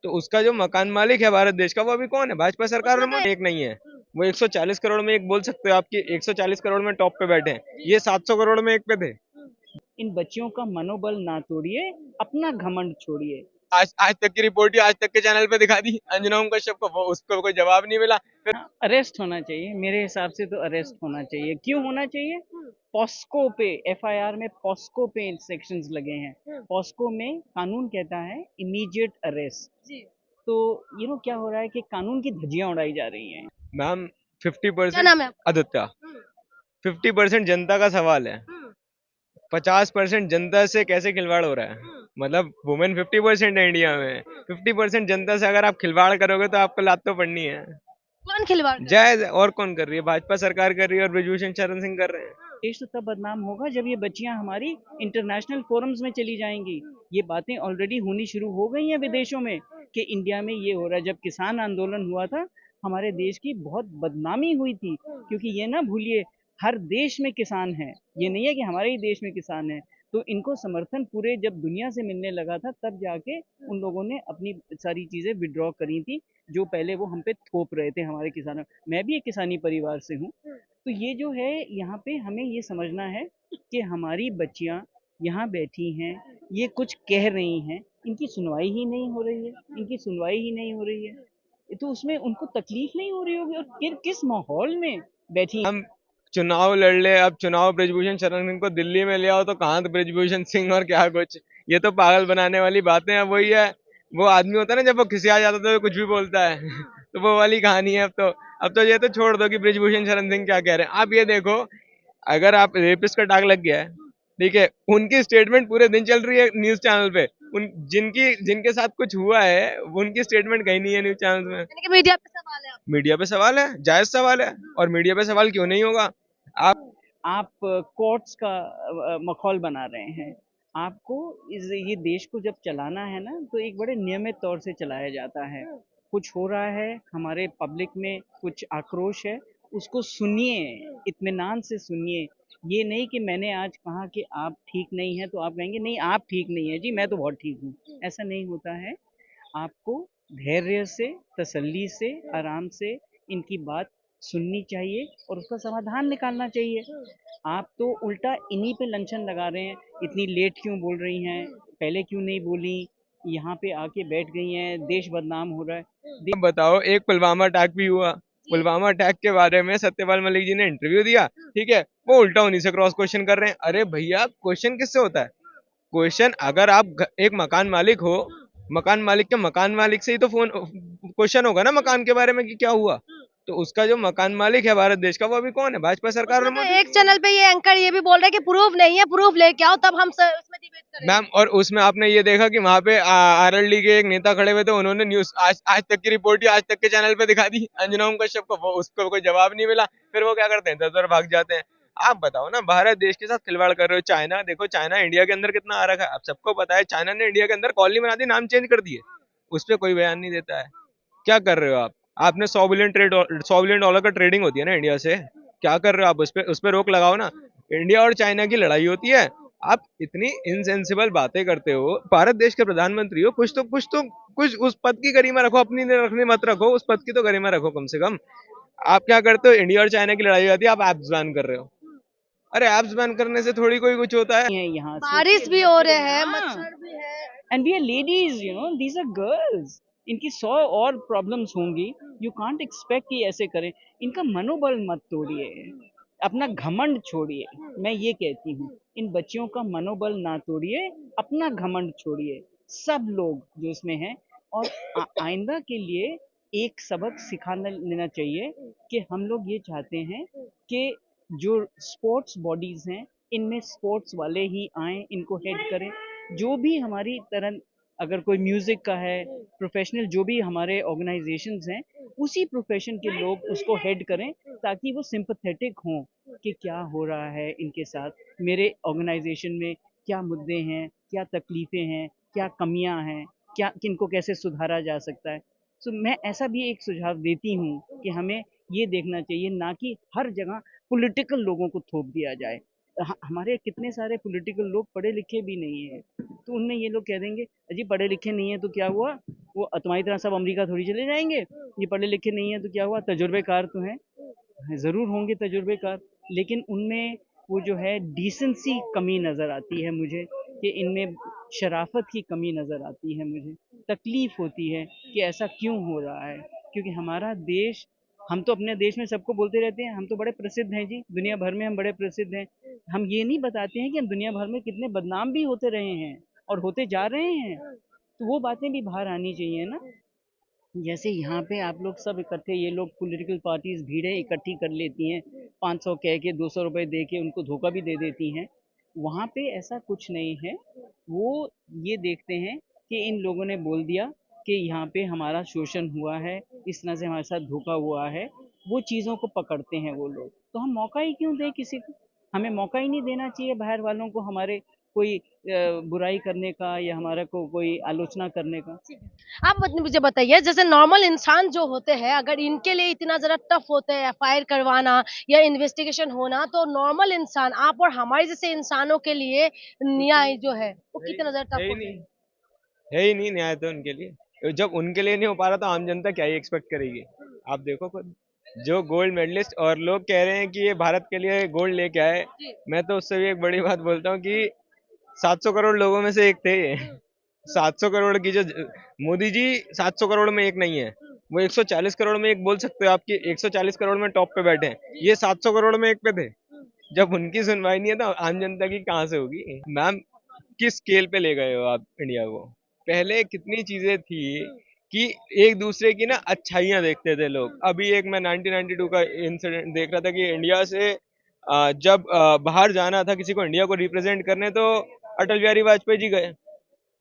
तो उसका जो मकान मालिक है भारत देश का वो अभी कौन है? भाजपा सरकार में एक नहीं है। वो 140 करोड़ में एक बोल सकते हो, आपकी 140 करोड़ में टॉप पे बैठे हैं, ये 700 करोड़ में एक पे थे। इन बच्चियों का मनोबल ना तोड़िए, अपना घमंड छोड़िए। आज तक की रिपोर्ट ही आज तक के चैनल पे दिखा दी अंजना ओम कश्यप को, वो उसको कोई जवाब नहीं मिला। फिर हाँ, अरेस्ट होना चाहिए, मेरे हिसाब से तो अरेस्ट होना चाहिए। क्यों होना चाहिए? पॉस्को पे, एफआईआर में पॉस्को पे सेक्शंस लगे हैं। पॉस्को में कानून कहता है इमीडिएट अरेस्ट। तो क्या हो रहा है कि कानून की धज्जियां उड़ाई जा रही हैं। मैम क्या 50% नाम है आपका? आदित्य, 50% जनता का सवाल है, 50% जनता से कैसे खिलवाड़ हो रहा है? मतलब वुमेन 50% है इंडिया में, 50% जनता से अगर आप खिलवाड़ करोगे तो आपको लात तो पड़नी है। कौन खिलवाड़ कर रहा जायज और कौन कर रही है? भाजपा सरकार कर रही है और ब्रजभूषण शरण सिंह कर रहे हैं। देश तो तब बदनाम होगा जब ये बच्चियां हमारी इंटरनेशनल फोरम्स में चली जाएंगी। ये बातें ऑलरेडी होनी शुरू हो गई हैं विदेशों में कि इंडिया में ये हो रहा है। जब किसान आंदोलन हुआ था, हमारे देश की बहुत बदनामी हुई थी, क्योंकि ये ना भूलिए, हर देश में किसान है, ये नहीं है कि हमारे ही देश में किसान है। तो इनको समर्थन पूरे जब दुनिया से मिलने लगा था, तब जाके उन लोगों ने अपनी सारी चीजें विड्रॉ करी थी, जो पहले वो हम पे थोप रहे थे हमारे किसानों। मैं भी एक किसानी परिवार से हूँ। तो ये जो है, यहाँ पे हमें ये समझना है कि हमारी बच्चियाँ यहाँ बैठी हैं, ये कुछ कह रही हैं, इनकी सुनवाई ही नहीं हो रही है, इनकी सुनवाई ही नहीं हो रही है। तो उसमें उनको तकलीफ नहीं हो रही होगी, और किस माहौल में बैठी। हम चुनाव लड़ ले, अब चुनाव ब्रजभूषण शरण सिंह को दिल्ली में ले आओ तो कहाँ तो ब्रजभूषण सिंह और क्या कुछ, ये तो पागल बनाने वाली बातें हैं। वही है, वो आदमी होता है ना जब वो खिसिया जाता है तो वो कुछ भी बोलता है तो वो वाली कहानी है। अब तो ये तो छोड़ दो कि ब्रजभूषण शरण सिंह क्या कह रहे हैं। आप ये देखो, अगर आप रेपिस्ट का टैग लग गया है, ठीक है, उनकी स्टेटमेंट पूरे दिन चल रही है न्यूज चैनल पे, उन जिनके साथ कुछ हुआ है वो उनकी स्टेटमेंट कहीं नहीं है न्यूज चैनल में। यानी कि मीडिया पे सवाल है आपका। मीडिया पे सवाल है, जायज सवाल है, और मीडिया पे सवाल क्यों नहीं होगा? आप आप कोर्ट्स का मखौल बना रहे हैं। आपको ये देश को जब चलाना है ना, तो एक बड़े नियमित तौर से चलाया जाता है। कुछ हो रहा है हमारे पब्लिक में, कुछ आक्रोश है, उसको सुनिए, इत्मीनान से सुनिए। ये नहीं कि मैंने आज कहा कि आप ठीक नहीं है तो आप कहेंगे नहीं आप ठीक नहीं है जी, मैं तो बहुत ठीक हूँ। ऐसा नहीं होता है। आपको धैर्य से, तसल्ली से, आराम से इनकी बात सुननी चाहिए और उसका समाधान निकालना चाहिए। आप तो उल्टा इन्हीं पे लंछन लगा रहे हैं, इतनी लेट क्यों बोल रही हैं, पहले क्यों नहीं बोली, यहाँ पे आके बैठ गई हैं, देश बदनाम हो रहा है। बताओ, एक पुलवामा अटैक भी हुआ, पुलवामा अटैक के बारे में सत्यपाल मलिक जी ने इंटरव्यू दिया, ठीक है, वो उल्टा उन्हीं से क्रॉस क्वेश्चन कर रहे हैं। अरे भैया, क्वेश्चन किससे होता है? क्वेश्चन अगर आप एक मकान मालिक हो, मकान मालिक के मकान मालिक से ही तो फोन क्वेश्चन होगा ना मकान के बारे में कि क्या हुआ। तो उसका जो मकान मालिक है भारत देश का वो अभी कौन है? भाजपा सरकार उसमें में तो मोदी। एक चैनल पे ये एंकर ये भी बोल रहे हैं कि प्रूफ नहीं है, प्रूफ लेके आओ तब हम उसमें डिबेट करेंगे। मैम, और उसमें आपने ये देखा कि वहां पे आरएलडी के एक नेता खड़े हुए थे, उन्होंने न्यूज आज तक की रिपोर्ट ही आज तक के चैनल पे दिखा दी अंजना ओम कश्यप को, वो उसको कोई जवाब नहीं मिला। फिर वो क्या करते हैं, इधर भाग जाते हैं। आप बताओ ना, भारत देश के साथ खिलवाड़ कर रहे हो। चाइना देखो, चाइना इंडिया के अंदर कितना आ रखा है, आप सबको पता है। चाइना ने इंडिया के अंदर कॉलोनी बना दी, नाम चेंज कर दिए, उस पर कोई बयान नहीं देता है। क्या कर रहे हो आप? आपने 100 बिलियन का ट्रेडिंग होती है ना इंडिया से, क्या कर रहे हो आप? उस पर रोक लगाओ ना। इंडिया और चाइना की लड़ाई होती है, आप इतनी इनसेंसिबल बातें करते हो। भारत देश के प्रधानमंत्री हो, कुछ उस पद की गरिमा रखो, अपनी रखनी मत रखो, उस पद की तो गरिमा रखो कम से कम। आप क्या करते हो, इंडिया और चाइना की लड़ाई होती है, आप एप्स बैन कर रहे हो। अरे एप्स बैन करने से थोड़ी कोई कुछ होता है। यहाँ से बारिश भी हो रहे हैं, हाँ, मच्छर भी है। And we are ladies, these are girls. इनकी 100 और प्रॉब्लम्स होंगी। यू कांट एक्सपेक्ट कि ऐसे करें। इनका मनोबल मत तोड़िए, अपना घमंड छोड़िए। मैं ये कहती हूँ, इन बच्चियों का मनोबल ना तोड़िए, अपना घमंड छोड़िए, सब लोग जो इसमें हैं। और आइंदा के लिए एक सबक सिखाना लेना चाहिए कि हम लोग ये चाहते हैं कि जो स्पोर्ट्स बॉडीज हैं, इनमें स्पोर्ट्स वाले ही आए, इनको हेड करें। जो भी हमारी तरह, अगर कोई म्यूजिक का है, प्रोफेशनल जो भी हमारे ऑर्गेनाइजेशंस हैं, उसी प्रोफेशन के लोग उसको हेड करें, ताकि वो सिंपथेटिक हों कि क्या हो रहा है इनके साथ, मेरे ऑर्गेनाइजेशन में क्या मुद्दे हैं, क्या तकलीफें हैं, क्या कमियां हैं, क्या किनको कैसे सुधारा जा सकता है। तो मैं ऐसा भी एक सुझाव देती हूँ कि हमें ये देखना चाहिए, ना कि हर जगह पॉलिटिकल लोगों को थोप दिया जाए। हमारे कितने सारे पॉलिटिकल लोग पढ़े लिखे भी नहीं है, तो उनमें ये लोग कह देंगे अजी पढ़े लिखे नहीं है तो क्या हुआ, वो तुम्हारी तरह सब अमेरिका थोड़ी चले जाएंगे। ये पढ़े लिखे नहीं है तो क्या हुआ, तजुर्बेकार तो हैं, ज़रूर होंगे तजुर्बेकार, लेकिन उनमें वो जो है डिसेंसी कमी नज़र आती है मुझे, कि इनमें शराफत की कमी नज़र आती है मुझे। तकलीफ़ होती है कि ऐसा क्यों हो रहा है, क्योंकि हमारा देश, हम तो अपने देश में सबको बोलते रहते हैं हम तो बड़े प्रसिद्ध हैं जी, दुनिया भर में हम बड़े प्रसिद्ध हैं। हम ये नहीं बताते हैं कि हम दुनिया भर में कितने बदनाम भी होते रहे हैं और होते जा रहे हैं। तो वो बातें भी बाहर आनी चाहिए ना। जैसे यहाँ पे आप लोग सब इकट्ठे, ये लोग पॉलिटिकल पार्टीज भीड़ें इकट्ठी कर लेती हैं, 500 कह के 200 रुपए दे के उनको धोखा भी दे देती हैं। वहाँ पे ऐसा कुछ नहीं है। वो ये देखते हैं कि इन लोगों ने बोल दिया कि यहाँ पे हमारा शोषण हुआ है, इस तरह से हमारे साथ धोखा हुआ है, वो चीज़ों को पकड़ते हैं वो लोग। तो हम मौका ही क्यों दें किसी को? हमें मौका ही नहीं देना चाहिए बाहर वालों को हमारे कोई बुराई करने का या हमारे को कोई आलोचना करने का। आप मुझे बताइए, जैसे नॉर्मल इंसान जो होते हैं, अगर इनके लिए इतना ज़रा टफ होता है एफआईआर करवाना या इन्वेस्टिगेशन होना, तो नॉर्मल इंसान, आप और हमारे जैसे इंसानों के लिए न्याय जो है वो है ही कितना ज़्यादा है टफ ही होता नहीं, है? है ही नहीं न्याय तो उनके लिए। जब उनके लिए नहीं हो पा रहा तो आम जनता क्या ही एक्सपेक्ट करेगी? आप देखो खुद, जो गोल्ड मेडलिस्ट और लोग कह रहे हैं कि ये भारत के लिए गोल्ड लेके आए, जी। मैं तो उससे भी एक बड़ी बात बोलता हूँ कि 700 करोड़ लोगों में से एक थे ये। 700 करोड़ की जो मोदी जी 700 करोड़ में एक नहीं है, वो 140 करोड़ में एक बोल सकते हो, आपकी 140 करोड़ में टॉप पे बैठे हैं, ये 700 करोड़ में एक पे थे। जब उनकी सुनवाई नहीं है तो आम जनता की कहाँ से होगी? मैम, किस स्केल पे ले गए हो आप इंडिया को? पहले कितनी चीजें थी कि एक दूसरे की ना अच्छाइयां देखते थे लोग। अभी एक मैं 1992 का इंसिडेंट देख रहा था कि इंडिया से जब बाहर जाना था किसी को इंडिया को रिप्रेजेंट करने, तो अटल बिहारी वाजपेयी जी गए।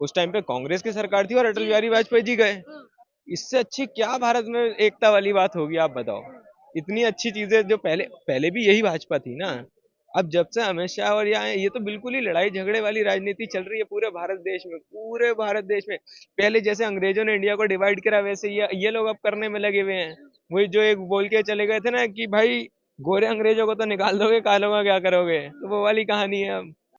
उस टाइम पे कांग्रेस की सरकार थी और अटल बिहारी वाजपेयी जी गए। इससे अच्छी क्या भारत में एकता वाली बात होगी, आप बताओ? इतनी अच्छी चीजें जो पहले पहले भी यही भाजपा थी ना। अब जब से अमित शाह और यहाँ आए, ये तो बिल्कुल ही लड़ाई झगड़े वाली राजनीति चल रही है पूरे भारत देश में, पूरे भारत देश में। पहले जैसे अंग्रेजों ने इंडिया को डिवाइड करा, वैसे ये लोग अब करने में लगे हुए हैं। वही जो एक बोल के चले गए थे ना कि भाई गोरे अंग्रेजों को तो निकाल दोगे, कालों का क्या करोगे, तो वो वाली कहानी है अब।